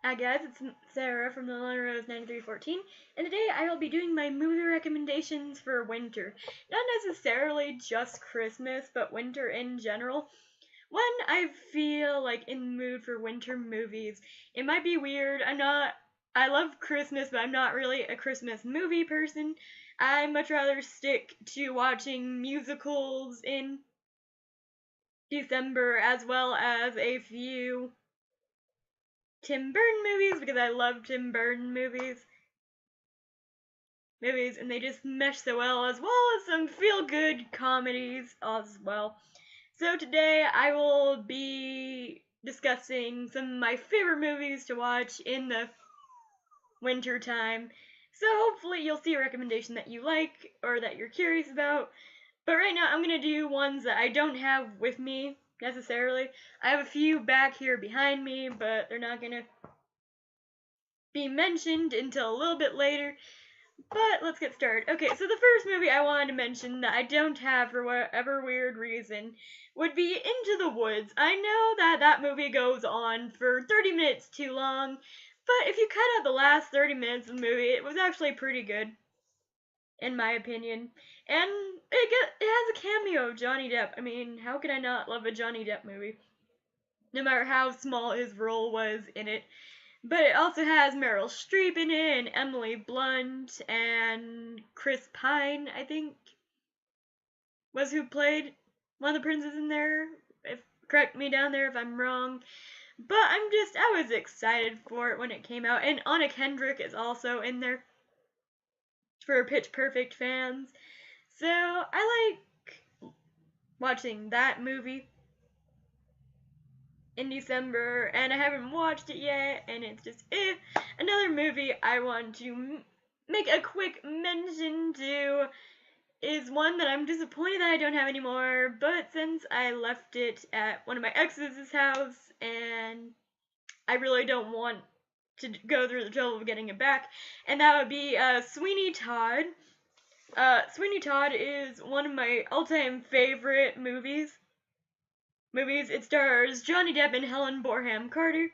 Hi guys, it's Sarah from the Lana Rose 9314, and today I will be doing my movie recommendations for winter. Not necessarily just Christmas, but winter in general. When I feel like in the mood for winter movies, it might be weird. I love Christmas, but I'm not really a Christmas movie person. I much rather stick to watching musicals in December as well as a few Tim Burton movies because I love Tim Burton movies, and they just mesh so well as some feel-good comedies as well. So today I will be discussing some of my favorite movies to watch in the winter time. So hopefully you'll see a recommendation that you like or that you're curious about. But right now I'm going to do ones that I don't have with me necessarily. I have a few back here behind me, but they're not going to be mentioned until a little bit later. But let's get started. Okay, so the first movie I wanted to mention that I don't have for whatever weird reason would be Into the Woods. I know that that movie goes on for 30 minutes too long, but if you cut out the last 30 minutes of the movie, it was actually pretty good, in my opinion. And it has a cameo of Johnny Depp. I mean, how could I not love a Johnny Depp movie? No matter how small his role was in it. But it also has Meryl Streep in it, and Emily Blunt, and Chris Pine, I think, was who played one of the princes in there. Correct me down there if I'm wrong. But I was excited for it when it came out. And Anna Kendrick is also in there for Pitch Perfect fans. So I like watching that movie in December, and I haven't watched it yet, and it's just another movie I want to make a quick mention to is one that I'm disappointed that I don't have anymore, but since I left it at one of my ex's house, and I really don't want to go through the trouble of getting it back, and that would be Sweeney Todd. Sweeney Todd is one of my all-time favorite movies. It stars Johnny Depp and Helen Bonham Carter.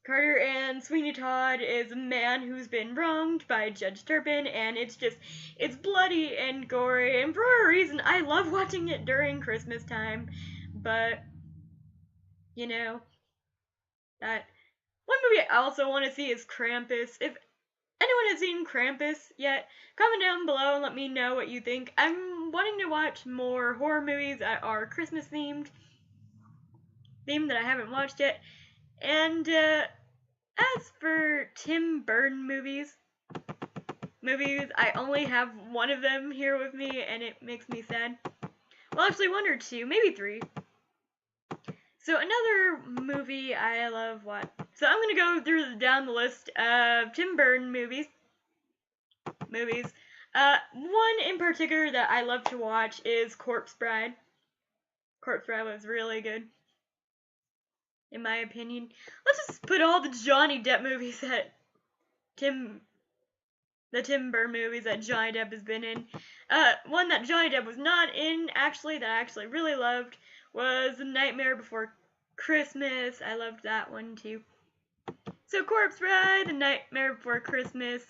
And Sweeney Todd is a man who's been wronged by Judge Turpin, and it's bloody and gory, and for a reason, I love watching it during Christmas time, but, you know, that. One movie I also want to see is Krampus. If anyone has seen Krampus yet, comment down below and let me know what you think. I'm wanting to watch more horror movies that are Christmas themed that I haven't watched yet. And as for Tim Burton movies, I only have one of them here with me, and it makes me sad. Well, actually, one or two, maybe three. So another movie I love So I'm gonna go down the list of Tim Burton movies. One in particular that I love to watch is Corpse Bride. Corpse Bride was really good, in my opinion. Let's just put all the Johnny Depp movies that the Tim Burton movies that Johnny Depp has been in. One that Johnny Depp was not in, that I actually really loved, was The Nightmare Before Christmas. I loved that one too. So Corpse Bride, The Nightmare Before Christmas,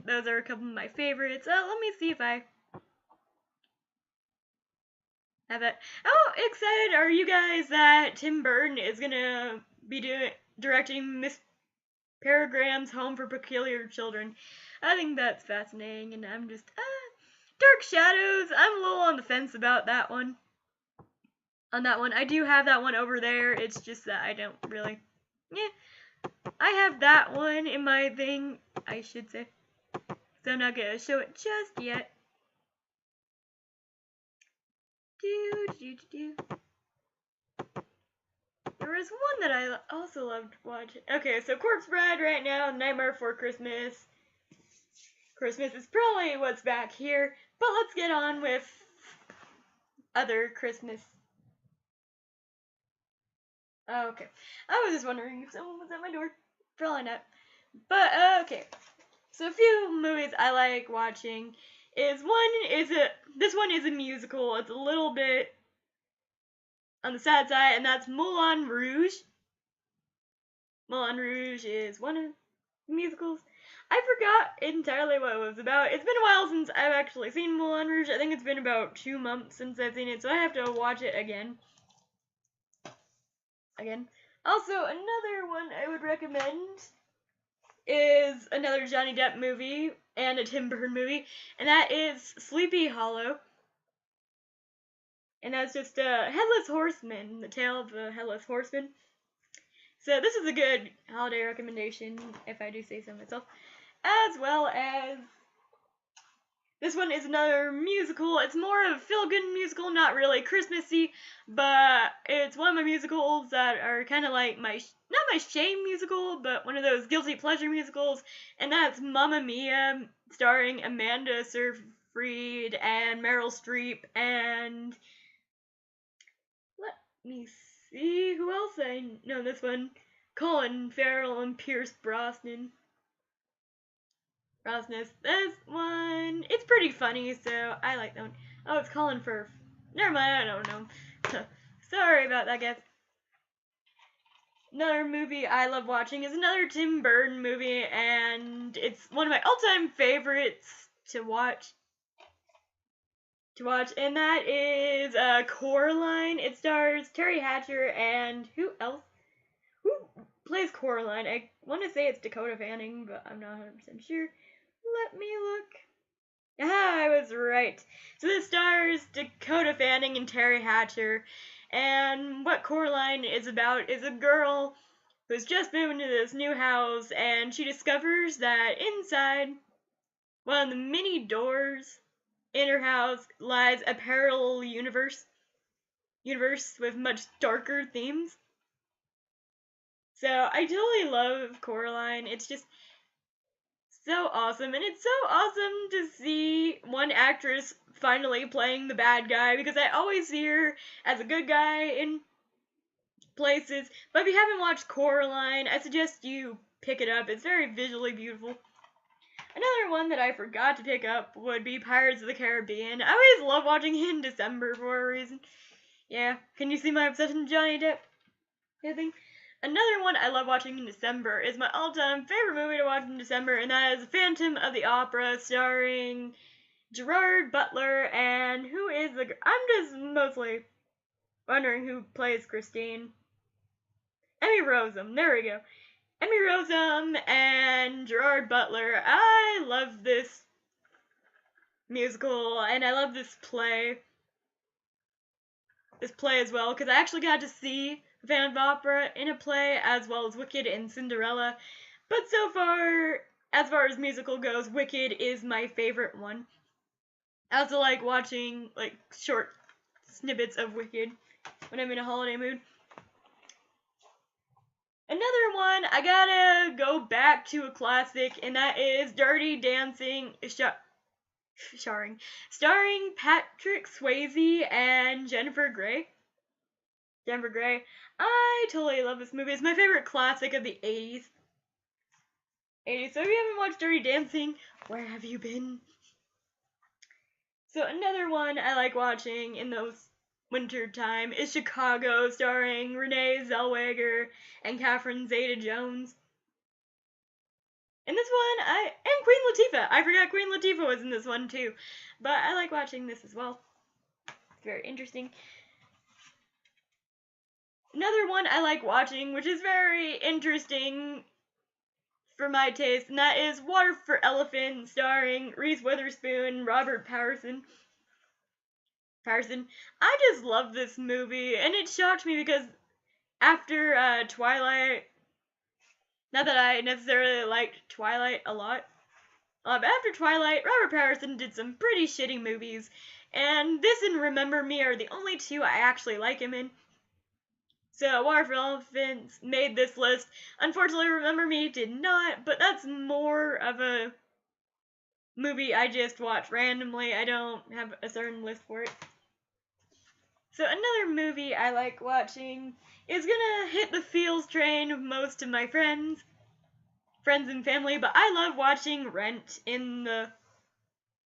those are a couple of my favorites. Let me see if I have that. How excited are you guys that Tim Burton is gonna be directing Miss Peregrine's Home for Peculiar Children? I think that's fascinating, and I'm just, Dark Shadows, I'm a little on the fence about that one. I do have that one over there, it's just that I don't really, I have that one in my thing, I should say, so I'm not gonna show it just yet. There was one that I also loved watching. Okay, so Corpse Bride right now, Nightmare Before Christmas. Christmas is probably what's back here, but let's get on with other Christmas. Oh, okay. I was just wondering if someone was at my door. Probably not. But, okay. So a few movies I like watching this one is a musical. It's a little bit on the sad side, and that's Moulin Rouge. Moulin Rouge is one of the musicals. I forgot entirely what it was about. It's been a while since I've actually seen Moulin Rouge. I think it's been about 2 months since I've seen it, so I have to watch it again. Also, another one I would recommend is another Johnny Depp movie and a Tim Burton movie, and that is Sleepy Hollow. And that's just a Headless Horseman, the tale of a Headless Horseman. So this is a good holiday recommendation, if I do say so myself. As well as this one is another musical. It's more of a feel-good musical, not really Christmassy, but it's one of my musicals that are kind of like not my shame musical, but one of those guilty pleasure musicals, and that's Mamma Mia, starring Amanda Seyfried and Meryl Streep, and let me see who else I know this one. Colin Farrell and Pierce Brosnan. This one, it's pretty funny, so I like that one. Oh, it's Colin Firth. Never mind, I don't know. Sorry about that, guys. Another movie I love watching is another Tim Burton movie, and it's one of my all-time favorites to watch. And that is Coraline. It stars Terry Hatcher and who else? Who plays Coraline? I want to say it's Dakota Fanning, but I'm not 100% sure. Let me look. I was right. So this stars Dakota Fanning and Terry Hatcher, and what Coraline is about is a girl who's just moved into this new house, and she discovers that inside one of the many doors in her house lies a parallel universe with much darker themes. So I totally love Coraline. It's just so awesome, and it's so awesome to see one actress finally playing the bad guy, because I always see her as a good guy in places. But if you haven't watched Coraline, I suggest you pick it up. It's very visually beautiful. Another one that I forgot to pick up would be Pirates of the Caribbean. I always love watching it in December for a reason. Yeah, can you see my obsession with Johnny Depp? I think. Another one I love watching in December is my all-time favorite movie to watch in December, and that is Phantom of the Opera, starring Gerard Butler, and who is the... I'm just mostly wondering who plays Christine. Emmy Rossum, there we go. Emmy Rossum and Gerard Butler. I love this musical, and I love this play. As well, because I actually got to see Phantom of the Opera in a play, as well as Wicked and Cinderella. But so far, as far as musical goes, Wicked is my favorite one. I also like watching short snippets of Wicked when I'm in a holiday mood. Another one, I gotta go back to a classic, and that is Dirty Dancing, starring Patrick Swayze and Jennifer Grey. I totally love this movie. It's my favorite classic of the 80s. So if you haven't watched Dirty Dancing, where have you been? So another one I like watching in those winter time is Chicago, starring Renee Zellweger and Catherine Zeta-Jones. And this one, and Queen Latifah. I forgot Queen Latifah was in this one too. But I like watching this as well. It's very interesting. Another one I like watching, which is very interesting for my taste, and that is Water for Elephants, starring Reese Witherspoon and Robert Pattinson. I just love this movie, and it shocked me because after Twilight, not that I necessarily liked Twilight a lot, but after Twilight, Robert Pattinson did some pretty shitty movies, and this and Remember Me are the only two I actually like him in. So Water for Elephants made this list. Unfortunately, Remember Me did not, but that's more of a movie I just watch randomly. I don't have a certain list for it. So another movie I like watching is gonna hit the feels train of most of my friends and family, but I love watching Rent in the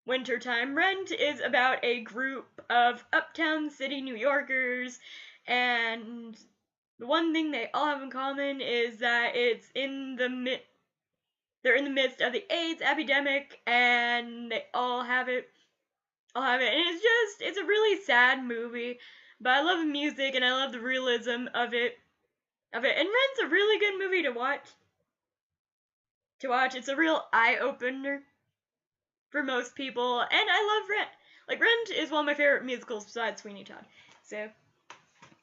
wintertime. Rent is about a group of uptown city New Yorkers and the one thing they all have in common is that they're in the midst of the AIDS epidemic, and they all have it. And it's a really sad movie, but I love the music and I love the realism of it. And Rent's a really good movie to watch. It's a real eye opener for most people, and I love Rent. Like, Rent is one of my favorite musicals besides Sweeney Todd. So,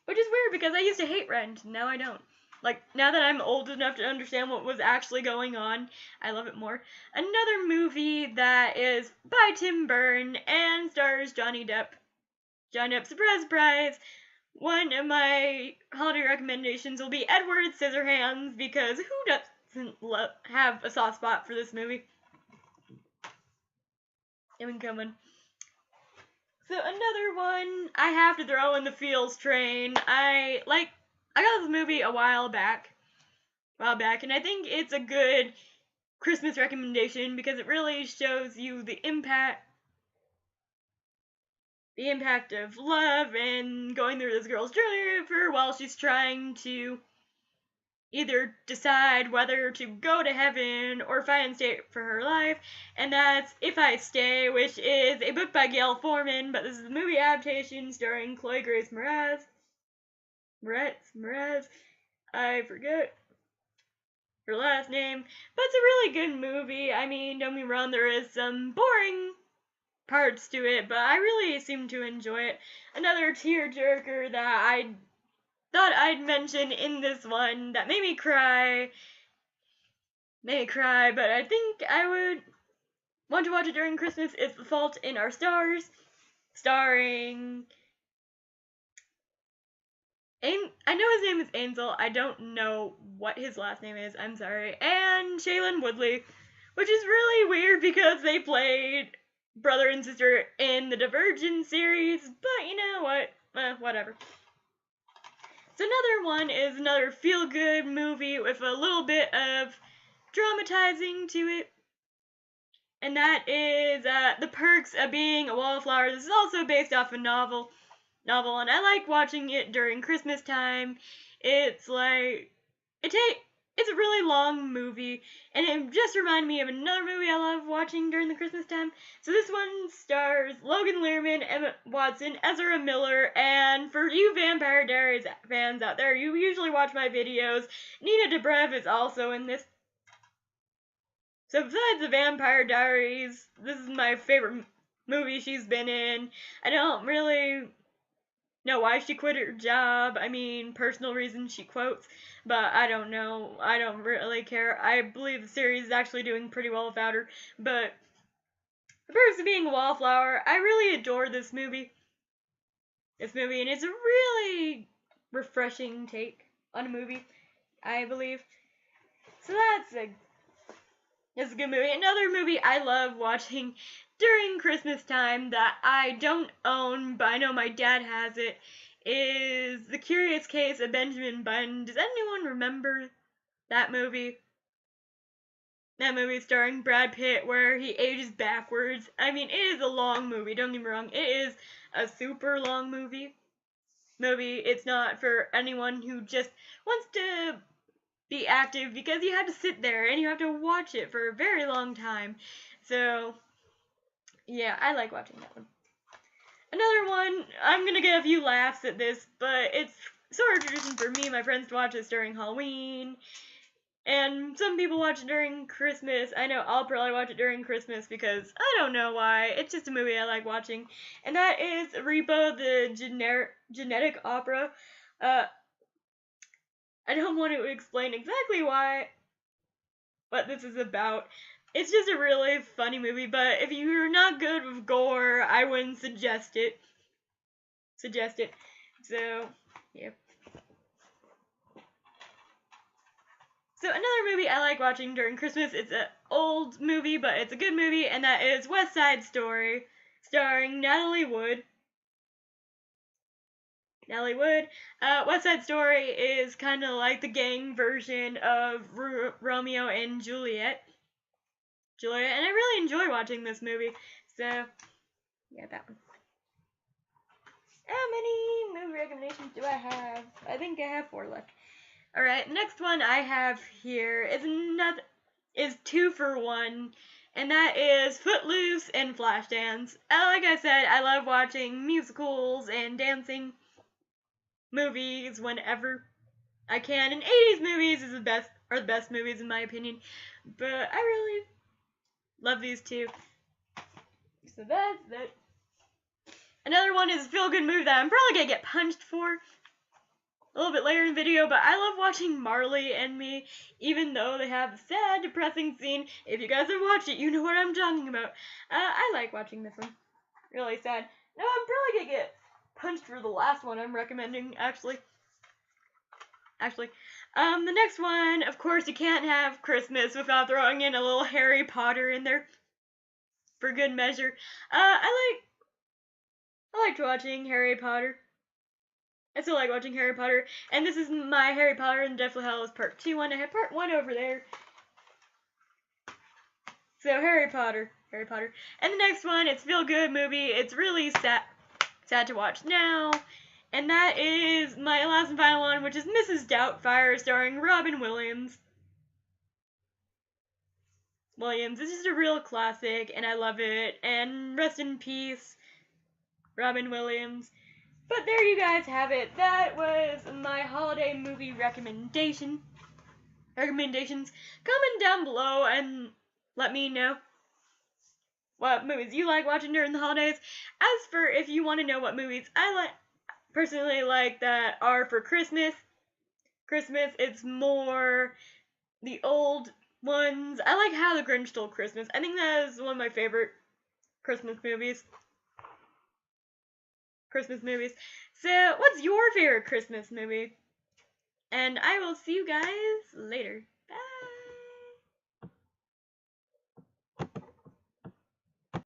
which is weird because I used to hate Rent, now I don't. Like, now that I'm old enough to understand what was actually going on, I love it more. Another movie that is by Tim Burton and stars Johnny Depp. Johnny Depp, surprise, surprise. One of my holiday recommendations will be Edward Scissorhands, because who doesn't have a soft spot for this movie? Coming. So another one I have to throw in the Feels Train. I got this movie a while back, and I think it's a good Christmas recommendation because it really shows you the impact of love and going through this girl's journey while she's trying to either decide whether to go to heaven or find state for her life, and that's If I Stay, which is a book by Gail Forman, but this is a movie adaptation starring Chloe Grace Moretz. I forget her last name, but it's a really good movie. I mean, don't be wrong, there is some boring parts to it, but I really seem to enjoy it. Another tearjerker that I thought I'd mention in this one that made me cry, but I think I would want to watch it during Christmas is The Fault in Our Stars, starring I know his name is Ansel, I don't know what his last name is, I'm sorry, and Shailene Woodley, which is really weird because they played brother and sister in the Divergent series, but you know what, whatever. So another one is another feel-good movie with a little bit of dramatizing to it, and that is The Perks of Being a Wallflower. This is also based off a novel, and I like watching it during Christmas time. It's a really long movie, and it just reminded me of another movie I love watching during the Christmas time. So this one stars Logan Lerman, Emma Watson, Ezra Miller, and for you Vampire Diaries fans out there, you usually watch my videos, Nina Dobrev is also in this. So besides the Vampire Diaries, this is my favorite movie she's been in. I don't really know why she quit her job. I mean, personal reasons she quotes, but I don't know. I don't really care. I believe the series is actually doing pretty well without her, but The Perks of Being a Wallflower, I really adore this movie. And it's a really refreshing take on a movie, I believe. So that's a good movie. Another movie I love watching during Christmas time that I don't own, but I know my dad has it, is The Curious Case of Benjamin Button. Does anyone remember that movie? That movie starring Brad Pitt where he ages backwards. I mean, it is a long movie, don't get me wrong. It is a super long movie. It's not for anyone who just wants to be active, because you have to sit there and you have to watch it for a very long time. So, yeah, I like watching that one. Another one, I'm gonna get a few laughs at this, but it's sort of tradition for me and my friends to watch this during Halloween. And some people watch it during Christmas. I know I'll probably watch it during Christmas because I don't know why. It's just a movie I like watching. And that is Repo, the genetic opera. I don't want to explain exactly what this is about. It's just a really funny movie, but if you're not good with gore, I wouldn't suggest it. So, yeah. So another movie I like watching during Christmas, it's an old movie, but it's a good movie, and that is West Side Story, starring Natalie Wood. West Side Story is kind of like the gang version of Romeo and Juliet. And I really enjoy watching this movie. So, yeah, that one. How many movie recommendations do I have? I think I have 4 left. Alright, the next one I have here is 2 for 1, and that is Footloose and Flashdance. Like I said, I love watching musicals and dancing movies whenever I can, and 80s movies are the best movies in my opinion, but I really love these two. So that's that. Another one is a feel-good movie that I'm probably gonna get punched for a little bit later in the video, but I love watching Marley and Me, even though they have a sad, depressing scene. If you guys have watched it, you know what I'm talking about. I like watching this one. Really sad. No, I'm probably gonna get punched for the last one I'm recommending, actually. The next one, of course, you can't have Christmas without throwing in a little Harry Potter in there for good measure. I liked watching Harry Potter. I still like watching Harry Potter, and this is my Harry Potter and the Deathly Hallows Part 2 one. I have Part 1 over there. So Harry Potter. And the next one, it's a feel-good movie. It's really sad to watch now. And that is my last and final one, which is Mrs. Doubtfire, starring Robin Williams. This is a real classic, and I love it. And rest in peace, Robin Williams. But there you guys have it. That was my holiday movie recommendations. Comment down below and let me know what movies you like watching during the holidays. As for if you want to know what movies I personally like that are for Christmas, it's more the old ones. I like How the Grinch Stole Christmas. I think that is one of my favorite Christmas movies. So, what's your favorite Christmas movie? And I will see you guys later.